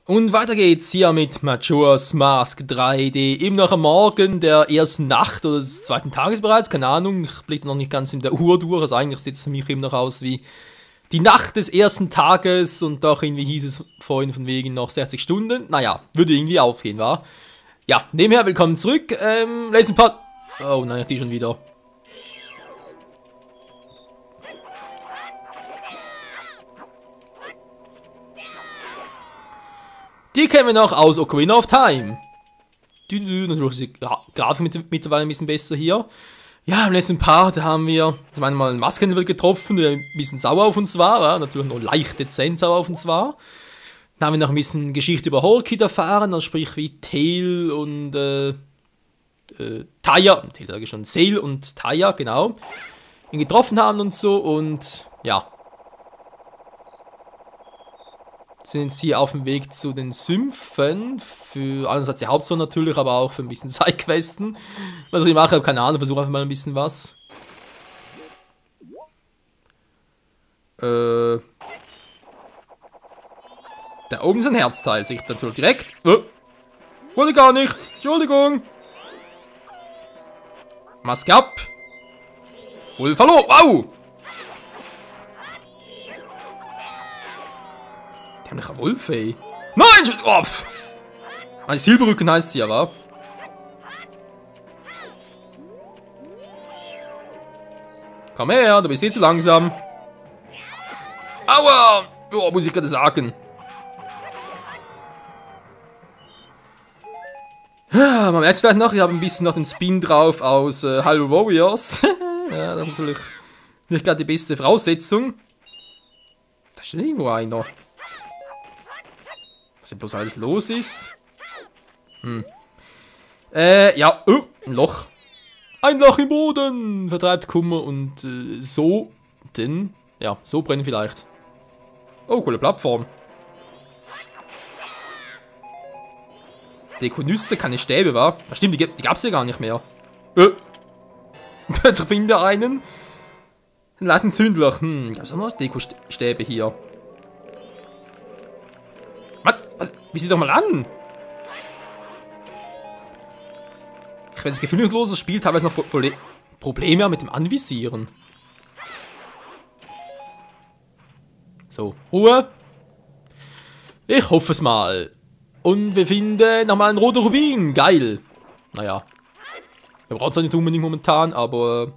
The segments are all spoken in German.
Und weiter geht's hier mit Majora's Mask 3D. Eben noch am Morgen der ersten Nacht oder des zweiten Tages bereits, keine Ahnung. Ich blicke noch nicht ganz in der Uhr durch, also eigentlich sieht es für mich eben noch aus wie die Nacht des ersten Tages und doch irgendwie hieß es vorhin von wegen noch 60 Stunden. Naja, würde irgendwie aufgehen, wa? Ja, nebenher, willkommen zurück. Letzten Part. Oh nein, die schon wieder. Die kennen wir noch aus Ocarina of Time. Natürlich ist die Grafik mittlerweile ein bisschen besser hier. Ja, im letzten Part haben wir zum einen mal einen Maskenlevel getroffen, der ein bisschen sauer auf uns war. Ja, natürlich nur leicht dezent sauer auf uns war. Dann haben wir noch ein bisschen Geschichte über Holkid erfahren, also sprich wie Tail und Taya, Tail sage ich schon, Sail und Taya, genau, ihn getroffen haben und so und ja. Sind sie auf dem Weg zu den Sümpfen, für einerseits die Hauptstory natürlich, aber auch für ein bisschen Sidequesten. Was ich mache, keine Ahnung, versuche einfach mal ein bisschen was. Da oben ist ein Herzteil, sehe ich natürlich direkt. Wurde gar nicht, Entschuldigung. Maske ab. Wolf, hallo, wow. Die haben einen Wolf, ey. Nein! Oh, ein Silberrücken heißt sie ja, wa? Komm her, du bist eh zu langsam. Aua! Oh, muss ich gerade sagen. Ja, man merkt vielleicht noch, ich habe ein bisschen noch den Spin drauf aus Hyrule Warriors. Ja, das ist natürlich nicht gerade die beste Voraussetzung. Da ist irgendwo einer. Was hier bloß alles los ist. Ja, ein Loch. Ein Loch im Boden vertreibt Kummer und so, denn, ja, so brennen vielleicht. Oh, coole Plattform. Dekonüsse, keine Stäbe, wa? Ach, stimmt, die gab's ja gar nicht mehr. Ich finde einen. Ein Latenzündler. Gab's auch noch Dekostäbe hier? Wie sieht doch mal an? Ich werde das gefühlloser Spiel teilweise noch Probleme mit dem Anvisieren. So, Ruhe. Ich hoffe es mal. Und wir finden nochmal einen roten Rubin. Geil. Naja. Wir brauchen es nicht unbedingt momentan, aber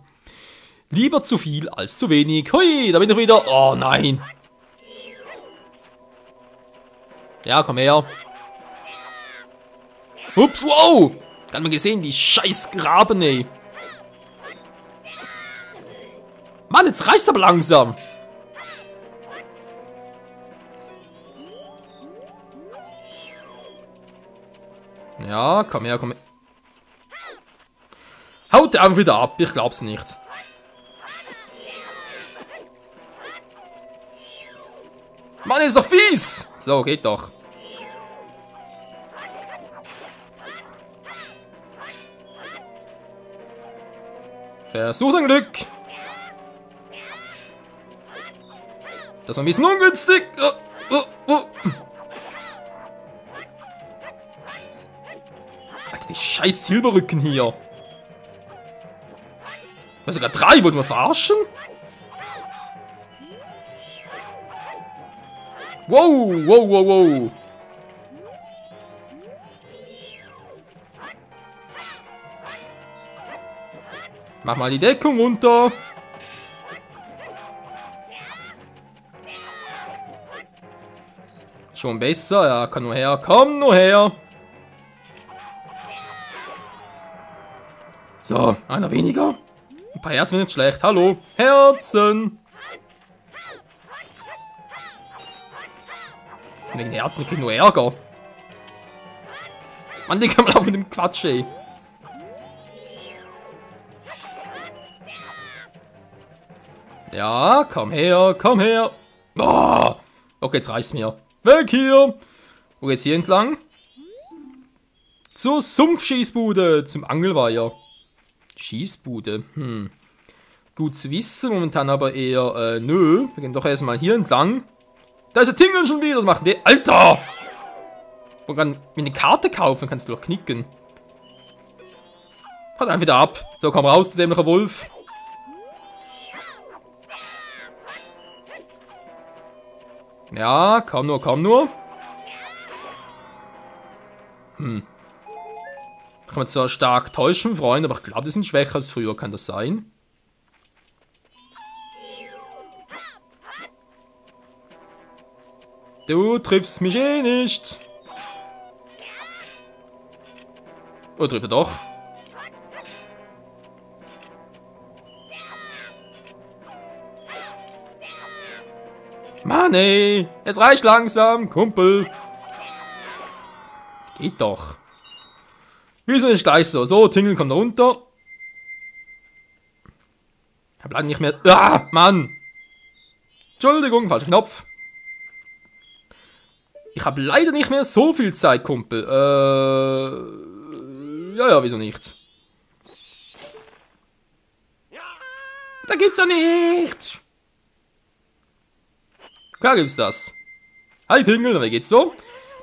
lieber zu viel als zu wenig. Hui, da bin ich wieder. Oh nein. Ja, komm her. Ups, wow! Hat man gesehen, die scheiß Graben, ey. Mann, jetzt reicht's aber langsam. Ja, komm her, komm her. Haut einfach wieder ab, ich glaub's nicht. Mann, ist doch fies! So, geht doch. Versuch dein Glück. Das war ein bisschen ungünstig. Alter, die scheiß Silberrücken hier. Was sogar 3, wollt ihr mal verarschen? Wow, wow, wow, wow. Mach mal die Deckung runter. Schon besser, ja, kann nur her. Komm nur her. So, einer weniger. Ein paar Herzen sind nicht schlecht. Hallo, Herzen. Wegen Herzen kriegen nur Ärger. Mann, die kann man auch mit dem Quatsch, ey. Ja, komm her, komm her. Oh, okay, jetzt reicht's mir. Weg hier. Wo geht's hier entlang? Zur Sumpfschießbude, zum Angelweiher. Schießbude, Gut zu wissen, momentan aber eher, nö. Wir gehen doch erstmal hier entlang. Da ist der Tingeln schon wieder, was machen die? Alter! Man kann mir eine Karte kaufen, kannst du doch knicken. Haut einfach wieder ab. So, komm raus, du dämlicher Wolf. Ja, komm nur, komm nur. Kann man zwar stark täuschen, Freunde, aber ich glaube, die sind schwächer als früher, kann das sein? Du triffst mich eh nicht. Oder trifft er doch? Mann ey, es reicht langsam, Kumpel. Geht doch. Wieso ist gleich so? So, Tingle kommt runter. Ich hab leider nicht mehr... Ah, Mann! Entschuldigung, falscher Knopf. Ich habe leider nicht mehr so viel Zeit, Kumpel. Ja, wieso nicht? Da gibt's ja nichts. Klar gibt's das. Hi Tingle, wie geht's so?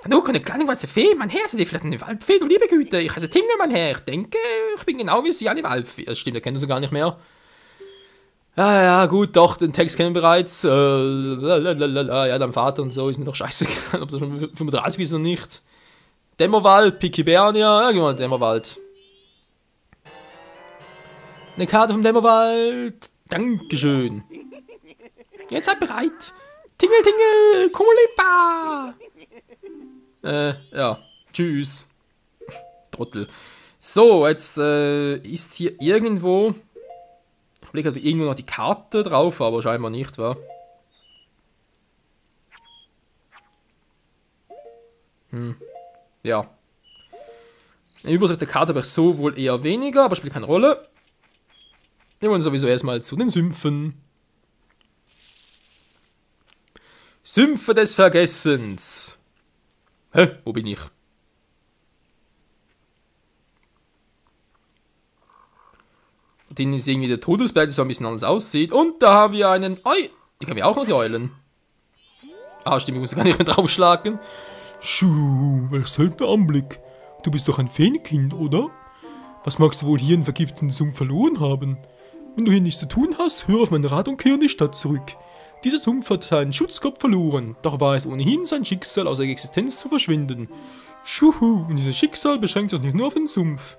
Du, eine kleine weiße Fee, mein Herr, seid ihr vielleicht eine Waldfee, du liebe Güte. Ich heiße Tingle, mein Herr. Ich denke, ich bin genau wie Sie, eine Waldfee. Das stimmt, erkennen Sie gar nicht mehr. Ja, gut, doch, den Text kennen wir bereits. Ja, dein Vater und so, ist mir doch scheißegal, ob das schon 35 ist oder nicht. Dämmerwald, Pikibernia, ja, geh mal Dämmerwald. Eine Karte vom Dämmerwald. Dankeschön. Jetzt seid bereit. Tingle, Tingle, Kumulimpa. Ja, tschüss. Trottel. So, jetzt ist hier irgendwo... Ich blicke halt irgendwo noch die Karte drauf, aber scheinbar nicht, wa? Ja. Eine Übersicht der Karte habe ich so wohl eher weniger, aber spielt keine Rolle. Wir wollen sowieso erstmal zu den Sümpfen. Sümpfe des Vergessens. Hä? Wo bin ich? Den ist irgendwie der Todesberg, der so ein bisschen anders aussieht. Und da haben wir einen... Oi! Die haben wir auch noch, die Eulen. Ah, stimmt, ich muss gar nicht mehr draufschlagen. Schuh, welch seltener Anblick. Du bist doch ein Feenkind, oder? Was magst du wohl hier in vergifteten Sumpf verloren haben? Wenn du hier nichts zu tun hast, hör auf meinen Rat und kehr in die Stadt zurück. Dieser Sumpf hat seinen Schutzgott verloren, doch war es ohnehin sein Schicksal, aus der Existenz zu verschwinden. Schuhu, und dieses Schicksal beschränkt sich nicht nur auf den Sumpf.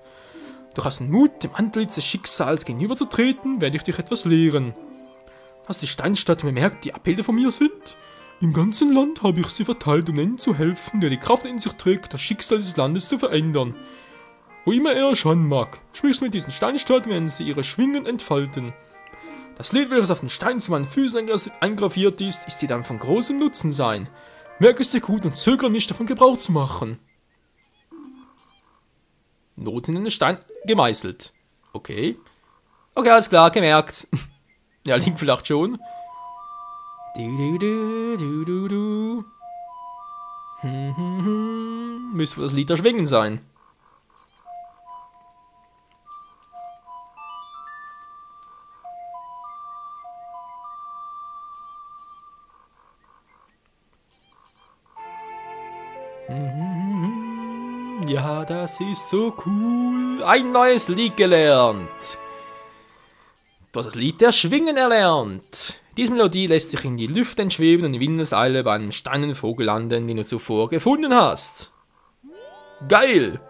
Du hast den Mut, dem Antlitz des Schicksals gegenüberzutreten, werde ich dich etwas lehren. Hast die Steinstatuen bemerkt, die Abbilder von mir sind? Im ganzen Land habe ich sie verteilt, um denen zu helfen, der die Kraft in sich trägt, das Schicksal des Landes zu verändern. Wo immer er erscheinen mag, sprichst du mit diesen Steinstatuen, wenn sie ihre Schwingen entfalten. Das Lied, welches auf den Stein zu meinen Füßen eingraviert ist dir dann von großem Nutzen sein. Merke es dir gut und zögere nicht, davon Gebrauch zu machen. Noten in den Stein gemeißelt. Okay. Okay, alles klar, gemerkt. Ja, Link vielleicht schon. Müsste das Lied da schwingen sein. Ja, das ist so cool. Ein neues Lied gelernt. Du hast das Lied der Schwingen erlernt. Diese Melodie lässt sich in die Lüfte entschweben und in Windeseile bei einem steinernen Vogel landen, den du zuvor gefunden hast. Geil!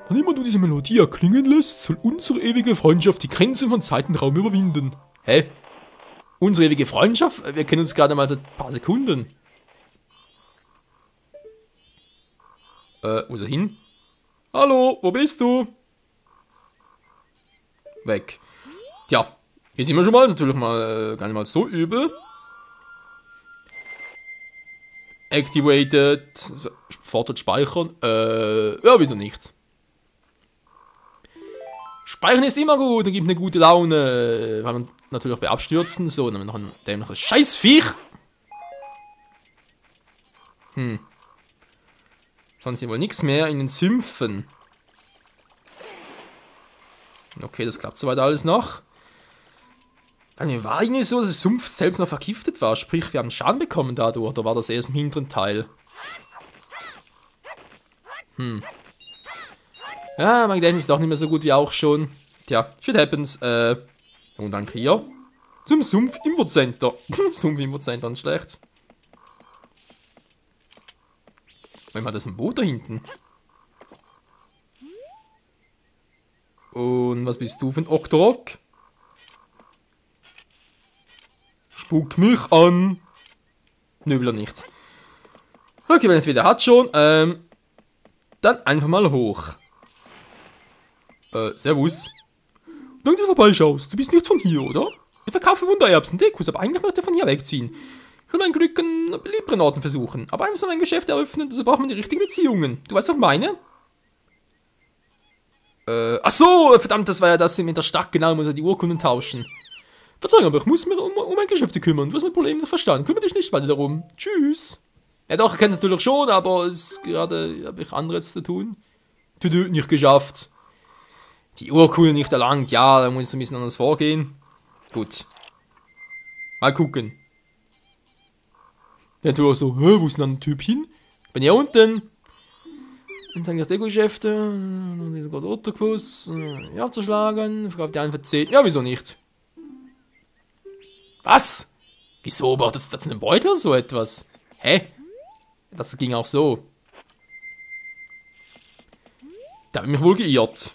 Wann immer du diese Melodie erklingen lässt, soll unsere ewige Freundschaft die Grenzen von Zeit und Raum überwinden. Hä? Unsere ewige Freundschaft? Wir kennen uns gerade mal seit ein paar Sekunden. Wo ist er hin? Hallo, wo bist du? Weg. Tja, hier sind wir schon mal, natürlich mal gar nicht mal so übel. Activated, fordert Speichern. Ja, wieso nicht? Speichern ist immer gut und gibt eine gute Laune. Weil man natürlich bei Abstürzen, so, dann haben wir noch ein dämliches Scheißviech. Sonst ist wohl nichts mehr in den Sümpfen. Okay, das klappt soweit alles noch. Dann war irgendwie so, dass der Sumpf selbst noch vergiftet war. Sprich, wir haben Schaden bekommen dadurch. Oder war das erst im hinteren Teil? Ja, mein Gedächtnis ist doch nicht mehr so gut wie auch schon. Tja, shit happens. Und dann hier. Zum Sumpf-Info-Center. Sumpf-Info-Center, nicht schlecht. Wenn man das ein Boot da hinten. Und was bist du für ein Octorok? Spuck mich an. Nö, will er nicht. Okay, wenn er es wieder hat schon. Dann einfach mal hoch. Servus. Danke, dass du vorbeischaust. Du bist nicht von hier, oder? Ich verkaufe Wundererbsen, Dekus, aber eigentlich möchte ich von hier wegziehen. Ich will mein Glück an beliebteren Orten versuchen. Aber einfach so ein Geschäft eröffnen, also braucht man die richtigen Beziehungen. Du weißt doch meine? Ach so, verdammt, das war ja das in der Stadt, genau, muss er die Urkunden tauschen. Verzeihung, aber ich muss mich um mein Geschäft kümmern. Du hast mein Problem nicht verstanden. Kümmere dich nicht weiter darum. Tschüss. Ja doch, ich kenne es natürlich schon, aber es gerade habe ich anderes zu tun. Nicht geschafft. Die Urkunde nicht erlangt, ja, da muss ich ein bisschen anders vorgehen. Gut. Mal gucken. Ja, du auch so, wo ist denn ein Typ hin? Bin hier unten. Und dann die Deko-Geschäfte, und geht Ottokus, ja, zerschlagen, verkauft die einen für 10. Ja, wieso nicht? Was? Wieso braucht das einen Beutel oder so etwas? Hä? Das ging auch so. Da habe ich mich wohl geirrt.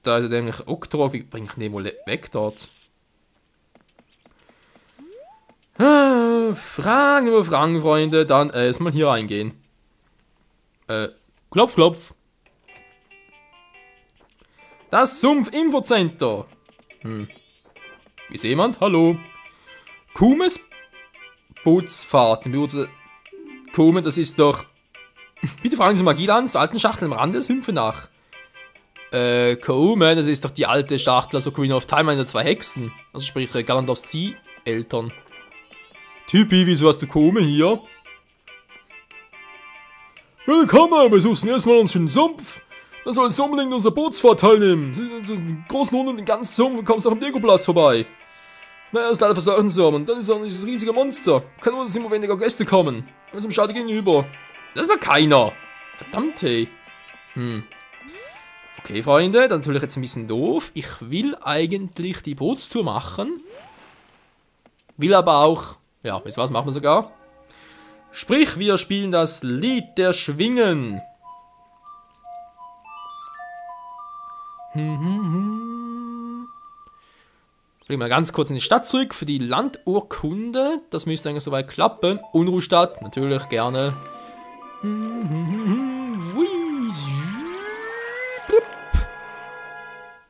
Da ist er nämlich Octorok. Wie bringe ich den wohl weg dort? Fragen über Fragen, Freunde. Dann erstmal hier reingehen. Klopf, klopf. Das Sumpf-Info-Center. Ist jemand? Hallo. Kumes Bootsfahrt. Kume, das ist doch... Bitte fragen Sie Magielands alten Schachtel am Rand der Sümpfe nach. Kume, das ist doch die alte Schachtel, also Queen of Time, eine der 2 Hexen. Also sprich, Ganondorfs Zieh-Eltern. Typi, wieso hast du Kume hier? Willkommen, wir suchen erstmal uns den Sumpf. Dann sollst du unbedingt unserer Bootsfahrt teilnehmen. Den großen Hund und den ganzen Sumpf und kommst auch im Dekopalast vorbei. Naja, ist leider versorgt so. Und dann ist auch dieses riesige Monster. Kann nur, dass immer weniger Gäste kommen. Ganz im Schade gegenüber. Das war keiner. Verdammt, hey. Okay, Freunde, dann natürlich jetzt ein bisschen doof. Ich will eigentlich die Bootstour machen. Will aber auch... Ja, wisst ihr was, machen wir sogar. Sprich, wir spielen das Lied der Schwingen. Ich bringe mal ganz kurz in die Stadt zurück für die Landurkunde. Das müsste eigentlich soweit klappen. Unruhestadt, natürlich gerne.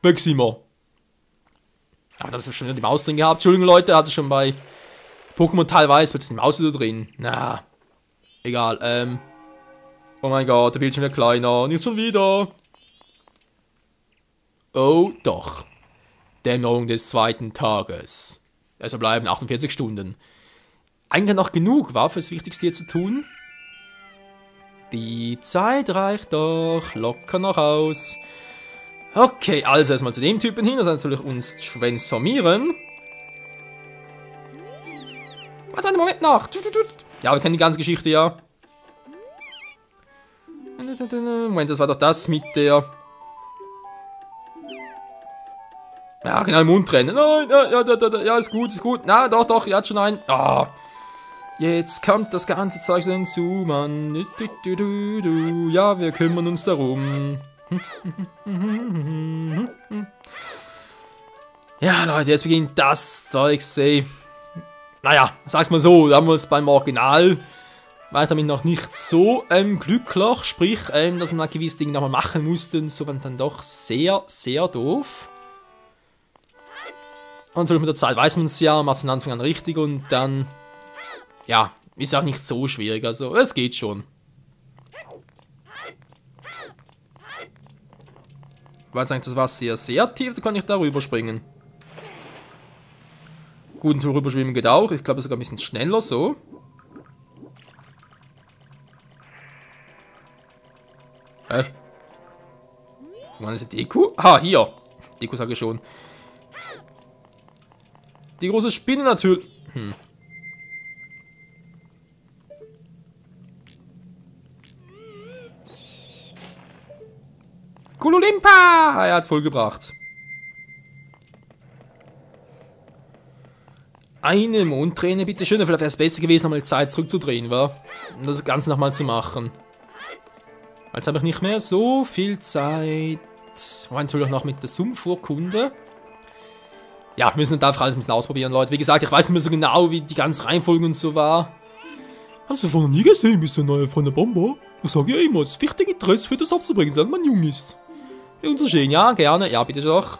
Weg sind wir. Aber da ist schon wieder die Maus drin gehabt. Entschuldigung, Leute, hatte schon bei Pokémon teilweise wird die Maus wieder drin. Na, egal. Oh mein Gott, der Bildschirm wird kleiner. Nicht schon wieder. Oh, doch. Dämmerung des 2. Tages. Also bleiben 48 Stunden. Eigentlich noch genug war für das Wichtigste hier zu tun. Die Zeit reicht doch locker noch aus. Okay, also erstmal zu dem Typen hin, also natürlich uns transformieren. Warte einen Moment nach. Ja, wir kennen die ganze Geschichte, ja. Moment, das war doch das mit der... Ja, genau, Mund trennen. Nein, ja, ist gut, ist gut. Na, doch, ja, hat schon einen. Ah. Jetzt kommt das ganze Zeug hinzu, Mann. Ja, wir kümmern uns darum. Ja, Leute, jetzt beginnt das Zeug, ey. Naja, sag's mal so, da haben wir es beim Original. War ich damit noch nicht so glücklich. Sprich, dass man gewisse Dinge nochmal machen musste. Und so war dann doch sehr, sehr doof. Und natürlich mit der Zeit weiß man es ja, macht es von Anfang an richtig und dann, ja, ist auch nicht so schwierig, also es geht schon. Weil jetzt eigentlich das Wasser hier sehr tief, da kann ich da rüberspringen. Gut, und rüberschwimmen geht auch, ich glaube sogar ein bisschen schneller so. Wann ist die Deko? Ah, hier. Deko sage ich schon. Die große Spinne natürlich. Kululimpa! Er hat's vollgebracht. Eine Mondträne, bitteschön. Vielleicht wäre es besser gewesen, nochmal die Zeit zurückzudrehen, wa? Und das Ganze nochmal zu machen. Jetzt habe ich nicht mehr so viel Zeit. Natürlich noch mit der Sumpfurkunde. Ja, wir müssen einfach alles ein bisschen ausprobieren, Leute. Wie gesagt, ich weiß nicht mehr so genau, wie die ganze Reihenfolge und so war. Hast du vorher nie gesehen, bist du ein neuer von der Bombe? Ich sage ja immer, es ist wichtig, Interesse für das aufzubringen, solange man jung ist. Ja, unser schön, ja, gerne. Ja, bitte doch.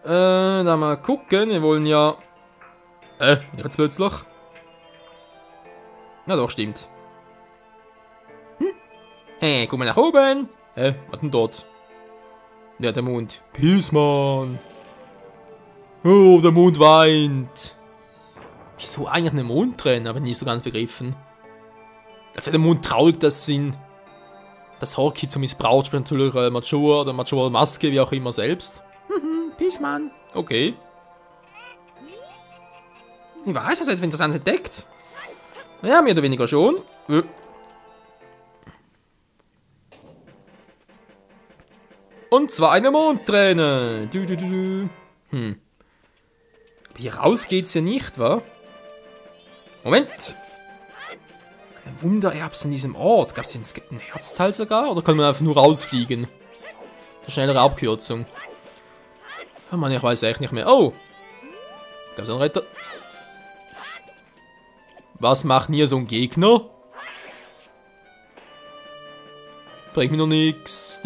Dann mal gucken. Wir wollen ja... nicht jetzt plötzlich. Na doch, stimmt. Hey, guck mal nach oben. Was denn dort? Ja, der Mond. Peaceman. Oh, der Mond weint. Wieso eigentlich eine Mondträne? Aber nicht so ganz begriffen. Also der Mond traurig, dass ihn das Horki zu missbraucht, spielt natürlich Majora oder Majora Maske, wie auch immer selbst. Peaceman. Okay. Ich weiß, also etwas Interessantes entdeckt. Ja, mehr oder weniger schon. Und zwar eine Mondträne. Hier raus geht's ja nicht, wa? Moment. Ein Wundererbs in diesem Ort. Gab's hier ein Herzteil sogar? Oder kann man einfach nur rausfliegen? Eine schnellere Abkürzung. Oh Mann, ich weiß echt nicht mehr. Oh! Gab's einen Retter? Was macht hier so ein Gegner? Bringt mir noch nix.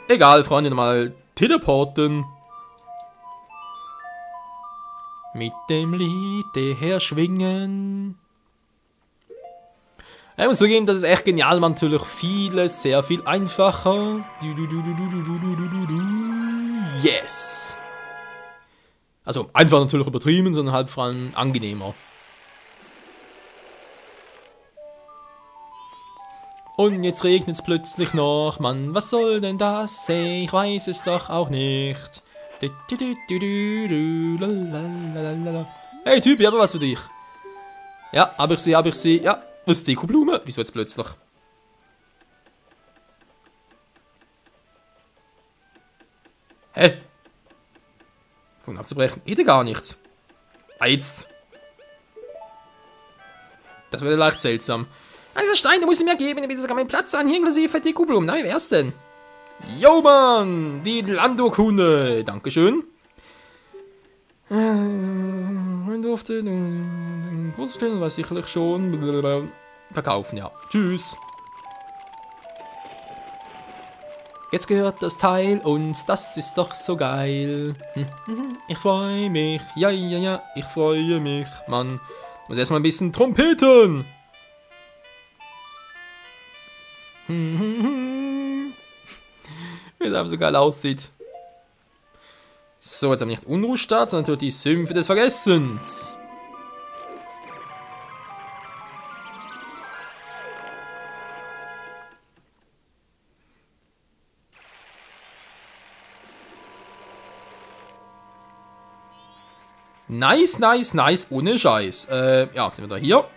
Egal, Freunde, nochmal teleporten. Mit dem Lied daher schwingen. Ich muss zugeben, das ist echt genial, man natürlich vieles sehr viel einfacher. Yes! Also einfach natürlich übertrieben, sondern halt vor allem angenehmer. Und jetzt regnet es plötzlich noch, Mann, was soll denn das? Hey, ich weiß es doch auch nicht. Hey Typ, ich habe was für dich. Ja, hab ich sie. Ja, was ist Dekoblume? Wieso jetzt plötzlich? Hä? Von abzubrechen geht ja gar nicht. Jetzt. Das wäre leicht seltsam. Dieser Stein, der muss ich mir geben, damit sogar meinen Platz an, hier inklusive Dekoblumen. Na, wie wär's denn? Jo, Mann, die Landurkunde. Dankeschön. Man durfte Großstellen, was sicherlich schon verkaufen, ja. Tschüss. Jetzt gehört das Teil uns, das ist doch so geil. Ich freue mich, ja, ich freue mich, Mann. Muss erstmal ein bisschen trompeten. Wie es einfach so geil aussieht. So, jetzt haben wir nicht Unruhestadt, sondern natürlich die Sümpfe des Vergessens. Nice, nice, nice, ohne Scheiß. Ja, sind wir da hier.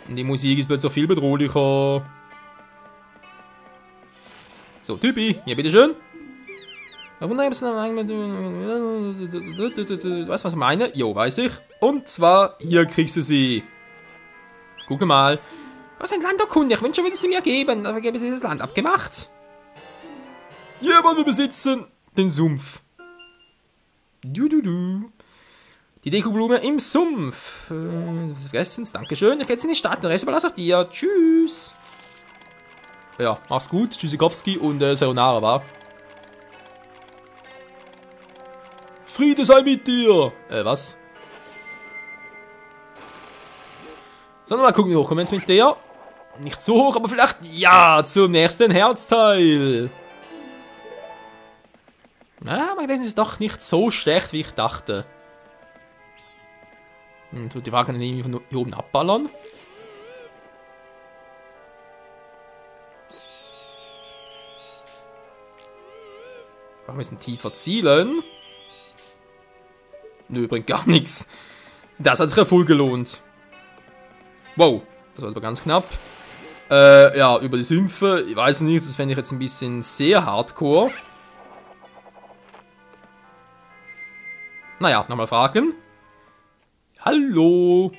Und die Musik ist plötzlich viel bedrohlicher. So, Typi, hier, bitteschön. Weißt du, was ich meine? Jo, weiß ich. Und zwar, hier kriegst du sie. Guck mal. Was ist ein Landurkunde? Ich wünsche, will sie mir geben. Aber gebe dir das Land abgemacht. Ja, Mann, wir besitzen den Sumpf. Die Dekoblume im Sumpf. Vergessens, dankeschön. Ich gehe jetzt in die Stadt. Den Rest überlasse ich dir. Tschüss. Ja, mach's gut. Tschüssikowski und Sayonara, wa? Friede sei mit dir. Was? Sollen wir mal gucken, wie hoch kommen wir jetzt mit der? Nicht so hoch, aber vielleicht, ja, zum nächsten Herzteil. Na, mein Gedächtnis ist doch nicht so schlecht, wie ich dachte. So, die Frage kann ich irgendwie von hier oben abballern. Wir müssen tiefer zielen. Nö, bringt gar nichts. Das hat sich ja voll gelohnt. Wow, das war aber ganz knapp. Ja, über die Sümpfe, ich weiß nicht, das fände ich jetzt ein bisschen sehr hardcore. Naja, nochmal fragen. Hallo.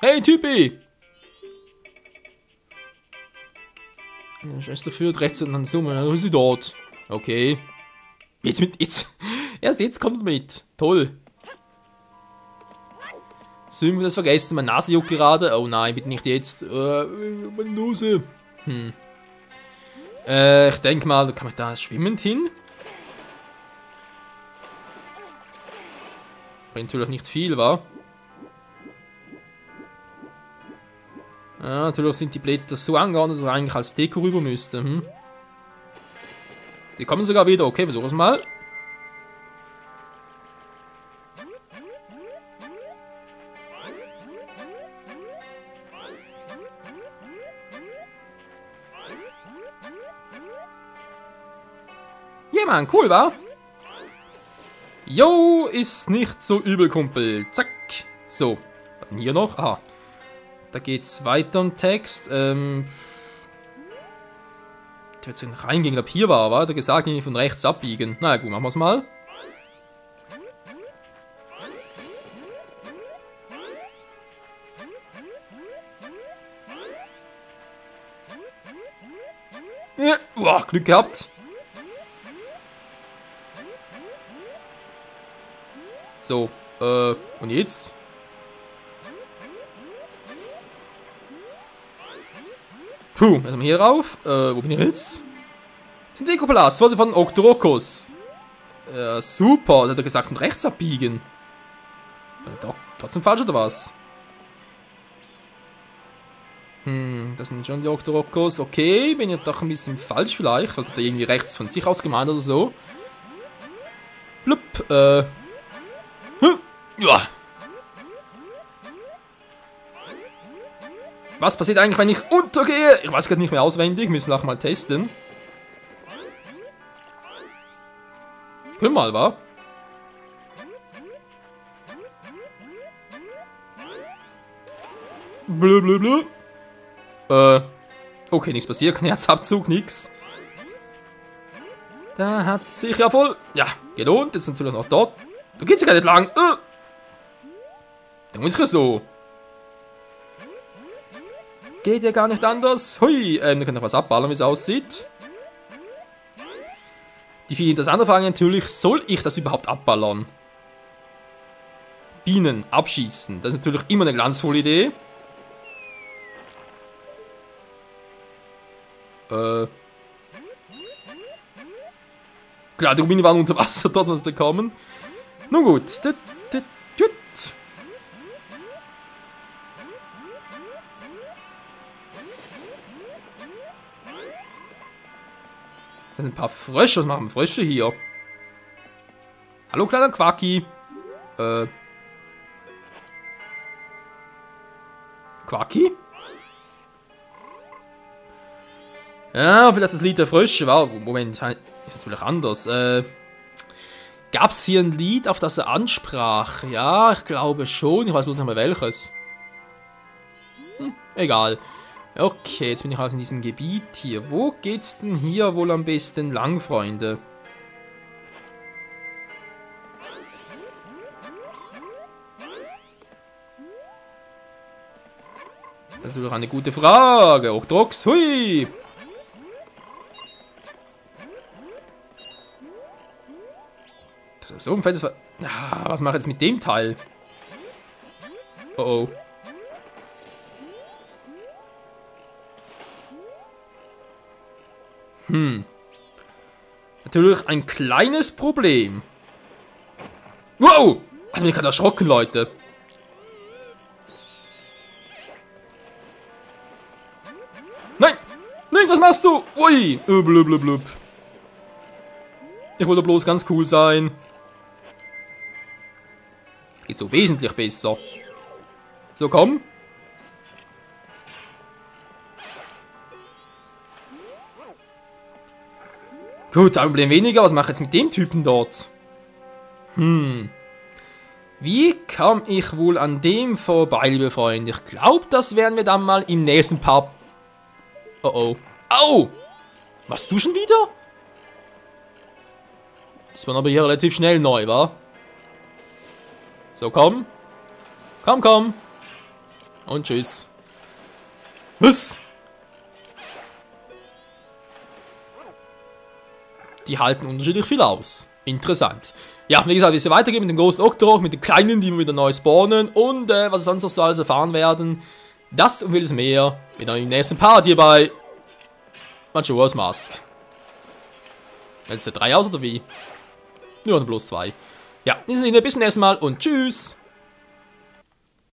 Hey, Typi. Schwester führt rechts und dann Summe, dann ist sie dort. Okay. Jetzt. Erst jetzt kommt er mit. Toll. Sollen wir das vergessen? Meine Nase juckt gerade. Oh nein, bitte nicht jetzt. Meine Nase. Ich denke mal, da kann man da schwimmend hin. Bringt natürlich nicht viel, wa? Ja, natürlich sind die Blätter so angeordnet, dass er eigentlich als Deko rüber müsste. Die kommen sogar wieder. Okay, versuchen wir es mal. Ja, Mann, cool, wa? Jo, ist nicht so übel, Kumpel. Zack. So, was denn hier noch? Aha. Da geht's weiter im Text. Ich werde jetzt reingehen, ich glaube hier war, da gesagt, von rechts abbiegen. Na gut, machen wir es mal. Ja, Glück gehabt. So, und jetzt? Puh, jetzt sind wir hier rauf. Wo bin ich jetzt? Zum Dekopalast, Vorsicht von Octorokos. Super, da hat er gesagt, von rechts abbiegen. Doch, trotzdem falsch oder was? Das sind schon die Octorokos. Okay, bin ich doch ein bisschen falsch vielleicht. Vielleicht hat er irgendwie rechts von sich aus gemeint oder so. Blub, ja. Was passiert eigentlich, wenn ich untergehe? Ich weiß gerade nicht mehr auswendig, müssen auch mal testen. Können wir mal, wa? Blö. Okay, nichts passiert, kein Herzabzug, nix. Da hat sich ja voll, ja, gelohnt. Jetzt sind wir noch dort. Da geht's ja gar nicht lang. Da muss ich ja so. Geht ja gar nicht anders. Hui, da können wir was abballern, wie es aussieht. Die viel interessante Frage natürlich, soll ich das überhaupt abballern? Bienen abschießen, das ist natürlich immer eine glanzvolle Idee. Klar, die Rubine waren unter Wasser, dort was bekommen. Nun gut. Das sind ein paar Frösche. Was machen Frösche hier? Hallo, kleiner Quaki. Quaki? Ja, vielleicht das Lied der Frösche. Wow, Moment, ist natürlich anders. Gab es hier ein Lied, auf das er ansprach? Ja, ich glaube schon. Ich weiß bloß nicht mehr welches. Egal. Okay, jetzt bin ich also in diesem Gebiet hier. Wo geht's denn hier wohl am besten lang, Freunde? Das ist natürlich eine gute Frage. Octrox, hui! Das ist so ein fettes... Ja, was mache ich jetzt mit dem Teil? Oh oh. Natürlich ein kleines Problem. Wow! Also bin ich gerade erschrocken, Leute. Nein! Nein, was machst du? Ui! Blub. Ich wollte bloß ganz cool sein. Geht so wesentlich besser. So, komm. Gut, ein Problem weniger. Was mache ich jetzt mit dem Typen dort? Wie komme ich wohl an dem vorbei, liebe Freunde? Ich glaube, das werden wir dann mal im nächsten Part... Oh oh. Au! Was, du schon wieder? Das war aber hier relativ schnell neu, wa? So, komm. Komm, komm. Und tschüss. Was? Die halten unterschiedlich viel aus. Interessant. Ja, wie gesagt, wie es hier weitergeht mit dem großen Octorok, mit den kleinen, die immer wieder neu spawnen und was sonst noch so alles erfahren werden. Das und vieles mehr wieder im nächsten Part hier bei Majora's Mask. Hältst du 3 aus oder wie? Ja, bloß 2. Ja, in diesem Sinne, bis zum nächsten Mal und tschüss.